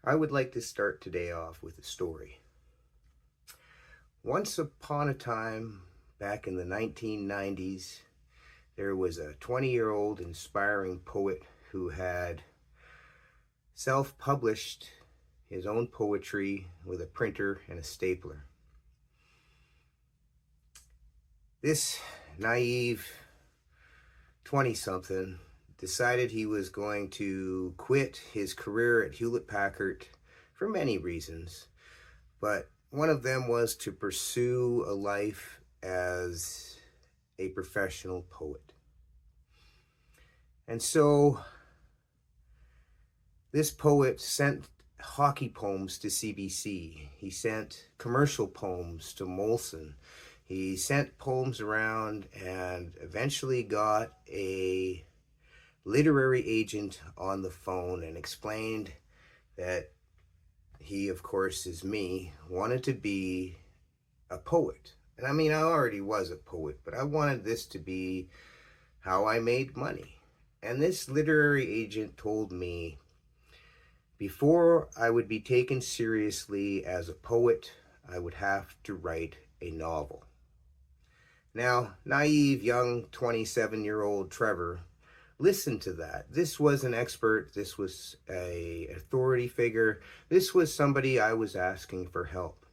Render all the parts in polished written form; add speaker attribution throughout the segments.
Speaker 1: I would like to start today off with a story. Once upon a time, back in the 1990s, there was a 20-year-old inspiring poet who had self-published his own poetry with a printer and a stapler. This naive 20-something decided he was going to quit his career at Hewlett-Packard for many reasons, but one of them was to pursue a life as a professional poet. And so this poet sent hockey poems to CBC. He sent commercial poems to Molson. He sent poems around and eventually got a literary agent on the phone and explained that he, of course, is me, wanted to be a poet. And I mean, I already was a poet, but I wanted this to be how I made money. And this literary agent told me before I would be taken seriously as a poet, I would have to write a novel. Now, naive, young, 27-year-old Trevor, listen to that. This was an expert. This was an authority figure. This was somebody I was asking for help.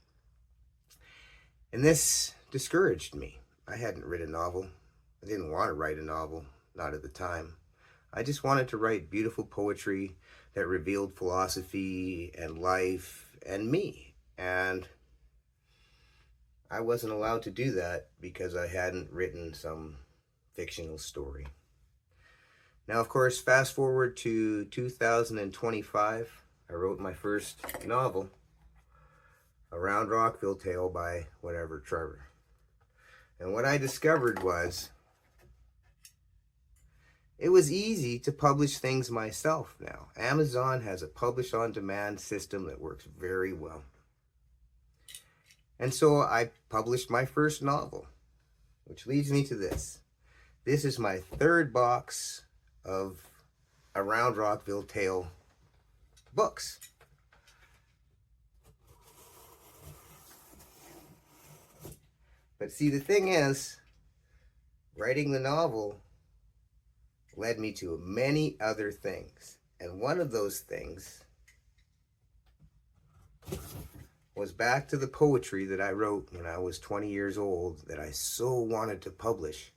Speaker 1: And this discouraged me. I hadn't written a novel. I didn't want to write a novel, not at the time. I just wanted to write beautiful poetry that revealed philosophy and life and me. And I wasn't allowed to do that because I hadn't written some fictional story. Now, of course, fast forward to 2025, I wrote my first novel, A Roundrockville Tale by whatever Trevor. And what I discovered was it was easy to publish things myself now. Amazon has a publish-on-demand system that works very well. And so I published my first novel, which leads me to this. This is my third box of A Roundrockville Tale books. But see, the thing is, writing the novel led me to many other things. And one of those things was back to the poetry that I wrote when I was 20 years old that I so wanted to publish,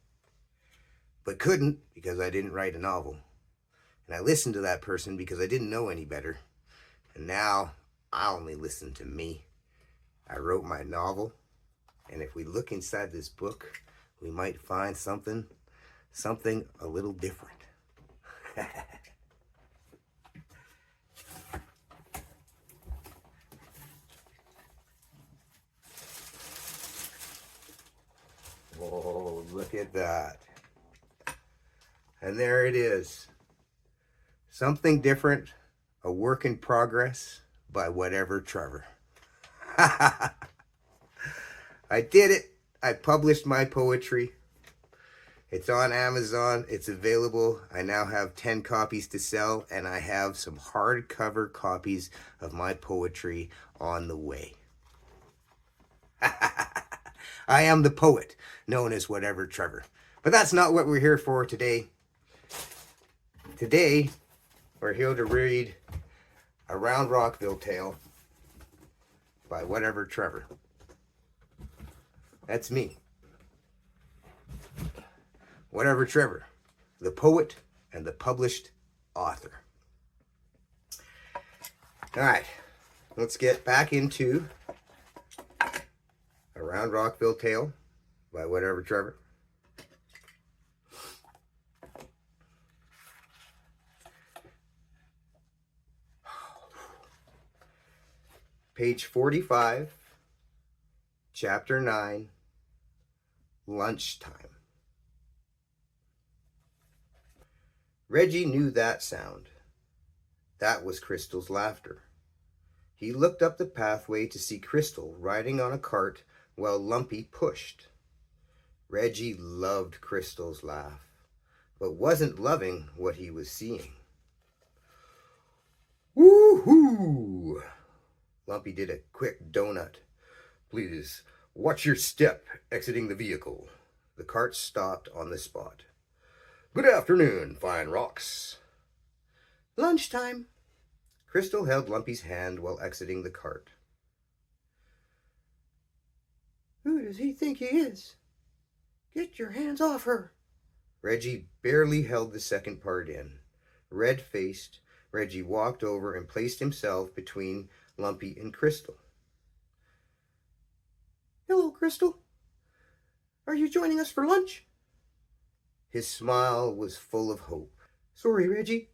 Speaker 1: but couldn't because I didn't write a novel. And I listened to that person because I didn't know any better. And now I only listen to me. I wrote my novel, and if we look inside this book, we might find something a little different. Oh, look at that. And there it is. Something different, a work in progress by whatever Trevor. I did it. I published my poetry. It's on Amazon. It's available. I now have 10 copies to sell, and I have some hardcover copies of my poetry on the way. I am the poet, known as whatever Trevor. But that's not what we're here for today. Today, we're here to read A Roundrockville Tale by whatever Trevor. That's me. Whatever Trevor, the poet and the published author. All right, let's get back into A Roundrockville Tale by whatever Trevor. Page 45, Chapter 9, Lunchtime. Reggie knew that sound. That was Crystal's laughter. He looked up the pathway to see Crystal riding on a cart while Lumpy pushed. Reggie loved Crystal's laugh, but wasn't loving what he was seeing. Woo-hoo! Lumpy did a quick doughnut. Please, watch your step exiting the vehicle. The cart stopped on the spot. Good afternoon, fine rocks. Lunchtime. Crystal held Lumpy's hand while exiting the cart. Who does he think he is? Get your hands off her. Reggie barely held the second part in. Red-faced, Reggie walked over and placed himself between Lumpy and Crystal. Hello, Crystal. Are you joining us for lunch? His smile was full of hope. Sorry, Reggie.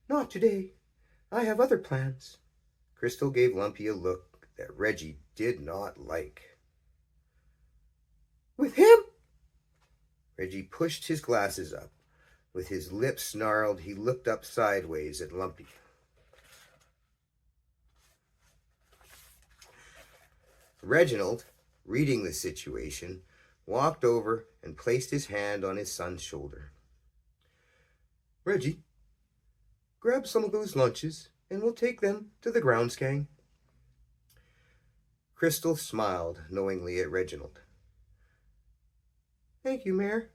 Speaker 1: Not today. I have other plans. Crystal gave Lumpy a look that Reggie did not like. With him? Reggie pushed his glasses up. With his lips snarled, he looked up sideways at Lumpy. Reginald, reading the situation, walked over and placed his hand on his son's shoulder. Reggie, grab some of those lunches and we'll take them to the grounds gang. Crystal smiled knowingly at Reginald. Thank you, Mayor.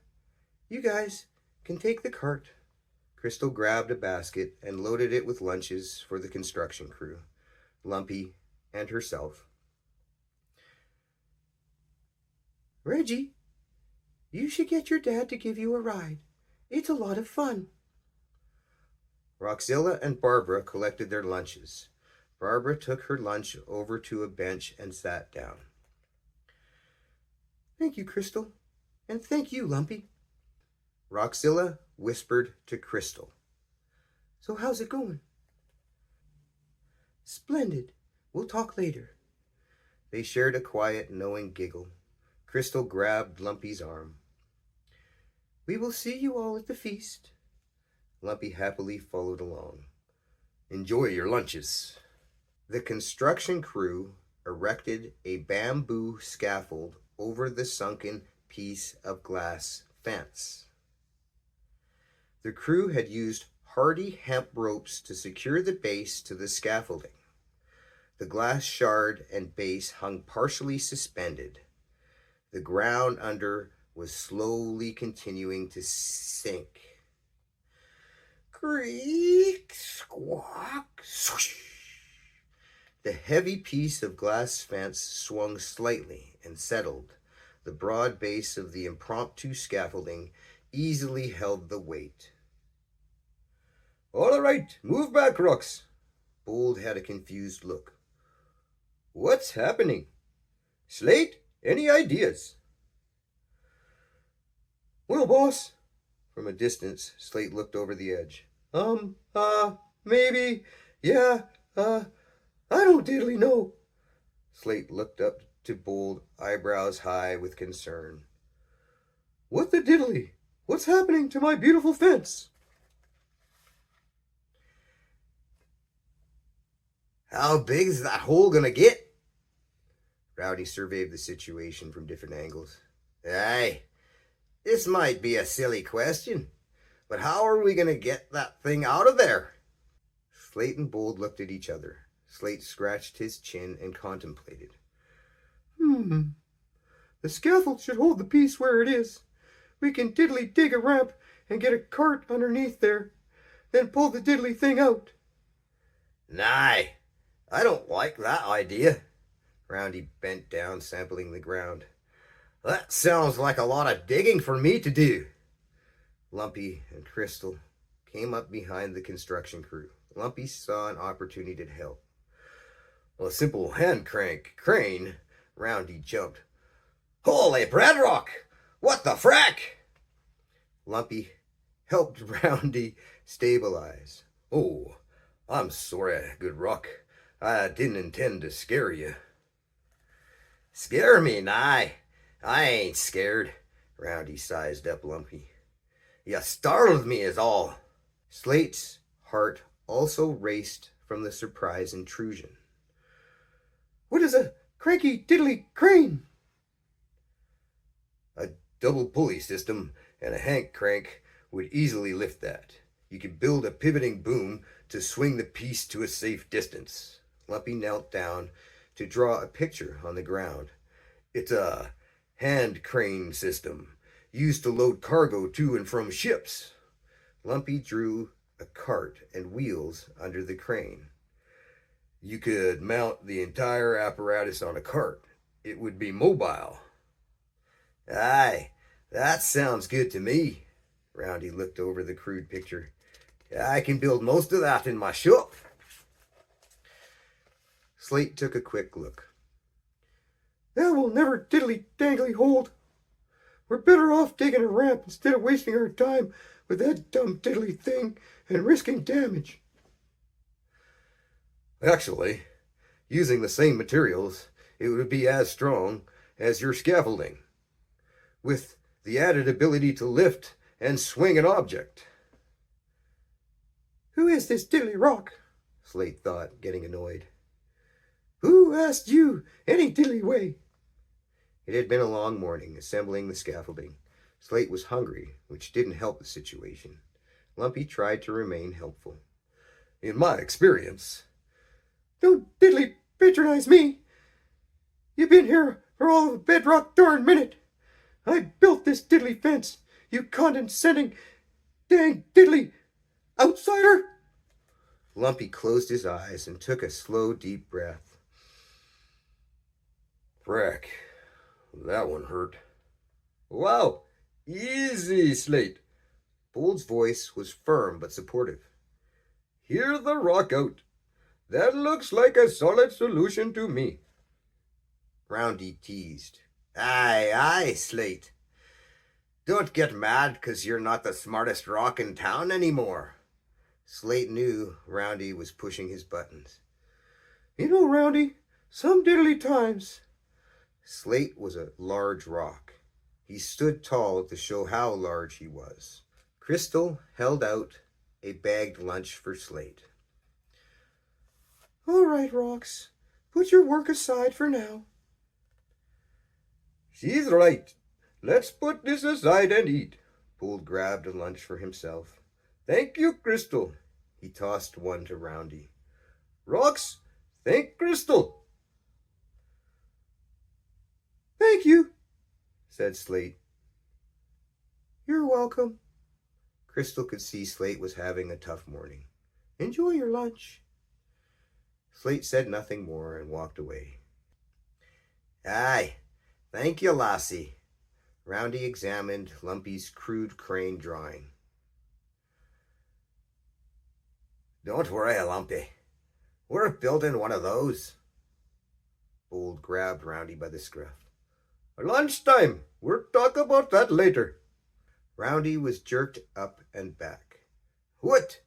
Speaker 1: You guys can take the cart. Crystal grabbed a basket and loaded it with lunches for the construction crew, Lumpy and herself. Reggie, you should get your dad to give you a ride. It's a lot of fun. Roxilla and Barbara collected their lunches. Barbara took her lunch over to a bench and sat down. Thank you, Crystal. And thank you, Lumpy. Roxilla whispered to Crystal. So how's it going? Splendid. We'll talk later. They shared a quiet, knowing giggle. Crystal grabbed Lumpy's arm. We will see you all at the feast. Lumpy happily followed along. Enjoy your lunches. The construction crew erected a bamboo scaffold over the sunken piece of glass fence. The crew had used hardy hemp ropes to secure the base to the scaffolding. The glass shard and base hung partially suspended. The ground under was slowly continuing to sink. Creak, squawk, swoosh. The heavy piece of glass fence swung slightly and settled. The broad base of the impromptu scaffolding easily held the weight. All right, move back, Rux. Bold had a confused look. What's happening? Slate, any ideas? Well, boss. From a distance, Slate looked over the edge. Maybe, yeah, I don't diddly know. Slate looked up to Bold, eyebrows high with concern. What the diddly? What's happening to my beautiful fence? How big is that hole gonna get? Rowdy surveyed the situation from different angles. Aye, this might be a silly question, but how are we gonna get that thing out of there? Slate and Bold looked at each other. Slate scratched his chin and contemplated. The scaffold should hold the piece where it is. We can diddly dig a ramp and get a cart underneath there, then pull the diddly thing out. Nay, I don't like that idea. Roundy bent down, sampling the ground. That sounds like a lot of digging for me to do. Lumpy and Crystal came up behind the construction crew. Lumpy saw an opportunity to help. Well, a simple hand crane. Roundy jumped. Holy breadrock! What the frack? Lumpy helped Roundy stabilize. Oh, I'm sorry, good rock. I didn't intend to scare you. Scare me, nigh. I ain't scared. Roundy sized up Lumpy. You startled me is all. Slate's heart also raced from the surprise intrusion. What is a cranky diddly crane? A double pulley system and a hand crank would easily lift that. You could build a pivoting boom to swing the piece to a safe distance. Lumpy knelt down to draw a picture on the ground. "It's a hand crane system used to load cargo to and from ships." Lumpy drew a cart and wheels under the crane. "You could mount the entire apparatus on a cart. It would be mobile." "Aye, that sounds good to me." Roundy looked over the crude picture. "I can build most of that in my shop." Slate took a quick look. "That will never diddly-dangly hold. We're better off digging a ramp instead of wasting our time with that dumb diddly thing and risking damage." "Actually, using the same materials, it would be as strong as your scaffolding, with the added ability to lift and swing an object." "Who is this diddly rock?" Slate thought, getting annoyed. "Who asked you any diddly way?" It had been a long morning assembling the scaffolding. Slate was hungry, which didn't help the situation. Lumpy tried to remain helpful. "In my experience—" "Don't diddly patronize me. You've been here for all of a bedrock darn minute. I built this diddly fence, you condescending, dang diddly outsider." Lumpy closed his eyes and took a slow, deep breath. "Frack, that one hurt." "Wow, easy, Slate." Bold's voice was firm but supportive. "Hear the rock out. That looks like a solid solution to me." Roundy teased. "Aye, aye, Slate. Don't get mad 'cause you're not the smartest rock in town anymore." Slate knew Roundy was pushing his buttons. "You know, Roundy, some diddly times—" Slate was a large rock. He stood tall to show how large he was. Crystal held out a bagged lunch for Slate. "All right, Rocks. Put your work aside for now." "She's right. Let's put this aside and eat." Bold grabbed a lunch for himself. "Thank you, Crystal." He tossed one to Roundy. "Rocks, thank Crystal." "Thank you," said Slate. "You're welcome." Crystal could see Slate was having a tough morning. "Enjoy your lunch." Slate said nothing more and walked away. "Aye, thank you, lassie." Roundy examined Lumpy's crude crane drawing. "Don't worry, Lumpy. We're building one of those." Bold grabbed Roundy by the scruff. "Lunchtime. We'll talk about that later." Roundy was jerked up and back. "What?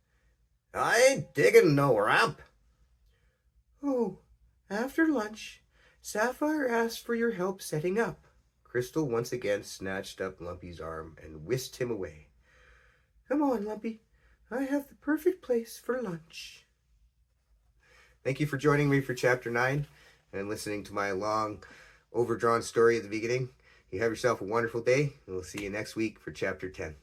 Speaker 1: I ain't digging no ramp." "Oh, after lunch, Sapphire asked for your help setting up." Crystal once again snatched up Lumpy's arm and whisked him away. "Come on, Lumpy. I have the perfect place for lunch." Thank you for joining me for Chapter 9 and listening to my long, overdrawn story at the beginning. You have yourself a wonderful day, and we'll see you next week for Chapter 10.